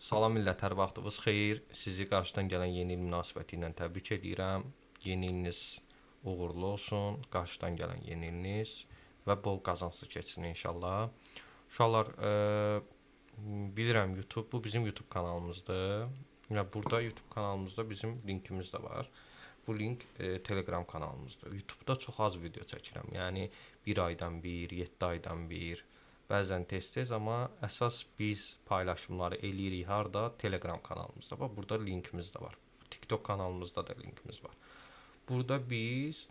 Salam millət, hər vaxtınız xeyir. Sizi qarşıdan gələn yeni il münasibəti ilə təbrik edirəm. Yeni iliniz uğurlu olsun. Qarşıdan gələn yeni iliniz və bol qazanclı keçsin inşallah. Uşaqlar, bilirəm YouTube, bu bizim YouTube kanalımızdır. Və burada YouTube kanalımızda bizim linkimiz də var. Bu link Telegram kanalımızdır. YouTube'da çox az video çəkirəm. Yəni bir aydan bir, 7 aydan bir. Bəzən tez-tez, amma əsas biz paylaşımları eləyirik harda? Telegram kanalımızda. Bax, burada linkimiz də var. TikTok kanalımızda da linkimiz var. Burada biz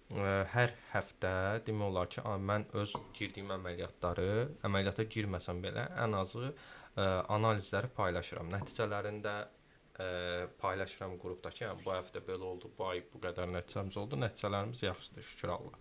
hər həftə demək olar ki, mən öz girdiyim əməliyyata girməsəm belə ən azı analizləri paylaşıram. Nəticələrində paylaşıram qrupdakı. Yəni bu həftə belə oldu, bu ay bu qədər nəticəmiz oldu. Nəticələrimiz yaxşıdır, şükür Allah.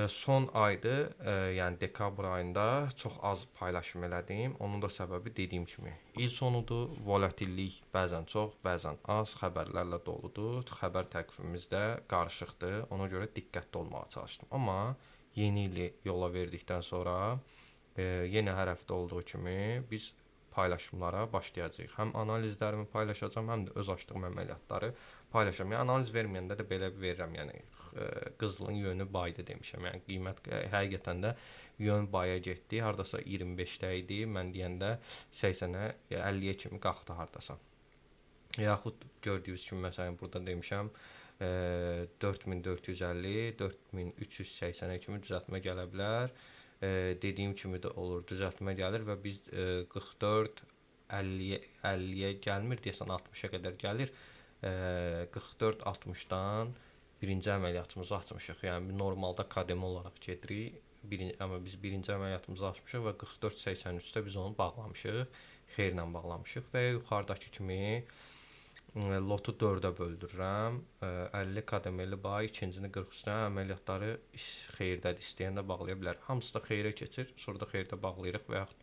Son aydır, yəni dekabr ayında çox az paylaşım elədim. Onun da səbəbi dediyim kimi, il sonudur, volatillik bəzən çox, bəzən az xəbərlərlə doludur. Xəbər təqvimimiz də qarışıqdır. Ona görə diqqətli olmağa çalışdım. Amma yeni ili yola verdikdən sonra yenə hər həftə olduğu kimi biz paylaşımlara başlayacağıq. Həm analizlərimi paylaşacağam, həm də öz açdığım əməliyyatları paylaşacağam. Yəni analiz verməyəndə də belə verirəm, yəni qızılın yönü baydı demişəm. Yəni qiymət həqiqətən də yön baya getdi. Hardasa 25-də idi. Mən deyəndə 80-ə, 50-yə kimi qalxdı hardasa. Yaxud gördüyünüz kimi məsələn burada demişəm 4450, 4380-ə kimi düzəltmə gələ bilər. Dediyim kimi də olur, düzəltmə gəlir və biz 44 50-yə gəlmir, deyəsən 60-a qədər gəlir. 44-60-dan birinci əməliyyatımızı açmışıq. Yəni normalda kademə olaraq gedirik. Amma biz birinci əməliyyatımızı açmışıq və 44-83-də biz onu bağlamışıq. Xeyirlə bağlamışıq və yuxarıdakı kimi lotu 4-ə böldürürəm. 50 kademəli bağ, ikincini 43-dən əməliyyatları xeyirdədir, istəyən də bağlaya bilər. Hamısı da xeyrə keçir, sonra da xeyirdə bağlayırıq və yaxud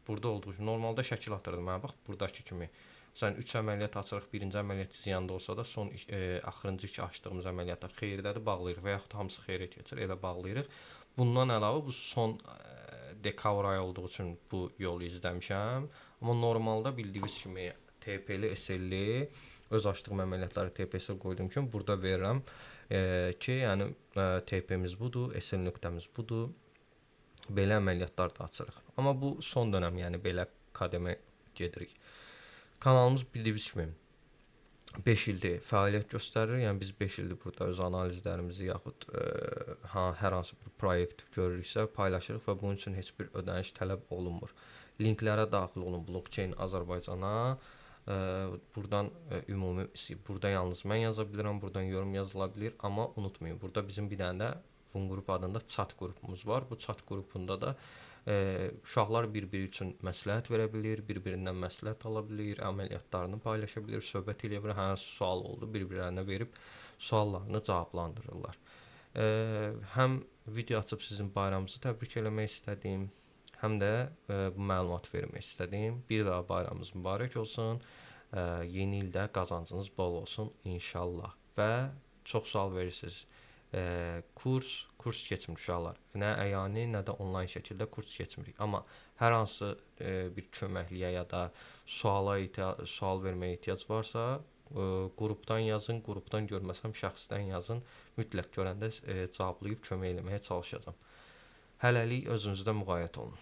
burada olduğu kimi normalda şəkil atırdım. Mənə bax, buradakı kimi. Məsələn, 3 əməliyyat açırıq, birinci əməliyyat ziyanda olsa da son axırıncı iki açdığımız əməliyyatlar xeyirdədir, bağlayırıq və yaxud hamısı xeyrə keçir, elə bağlayırıq. Bundan əlavə bu son dekabr ayı olduğu üçün bu yolu izləmişəm. Amma normalda bildiyiniz kimi TP-li, SL-li öz açdığım əməliyyatları TP-sə qoyduğum kimi burada verirəm ki, yəni TP-miz budur, SL nöqtəmiz budur. Belə əməliyyatlar da açırıq. Amma bu son dönəm, yəni belə kademə gedirik. Kanalımız bildiyiniz kimi 5 ildir fəaliyyət göstərir. Yəni biz 5 ildir burada öz analizlərimizi yaxud hər hansı bir proyekt görürüksə paylaşırıq və bunun üçün heç bir ödəniş tələb olunmur. Linklərə daxil olun Blockchain Azərbaycana. Buradan ümumi, burada yalnız mən yaza bilirəm, buradan yorum yazıla bilir. Amma unutmayın, burada bizim bir dənə də Fun qrup adında chat qrupumuz var. Bu chat qrupunda da uşaqlar bir-biri üçün məsləhət verə bilir, bir-birindən məsləhət ala bilir, əməliyyatlarını paylaşa bilir, söhbət eləyə bilir. Hər sual oldu, bir-birlərinə verib suallarını cavablandırırlar. Həm video açıb sizin bayramınızı təbrik eləmək istədim, həm də bu məlumat vermək istədim. Bir daha bayramınız mübarək olsun. Yeni ildə qazancınız bol olsun inşallah. Və çox sual verirsiniz. Kurs keçmirik uşaqlar. Nə əyani, nə də onlayn şəkildə kurs keçmirik. Amma hər hansı bir köməkliyə ya da sual verməyə ehtiyac varsa, qrupdan yazın, qrupdan görməsəm şəxsdən yazın. Mütləq görəndə cavablayıb kömək eləməyə çalışacağam. Hələlik özünüzdə müğayət olun.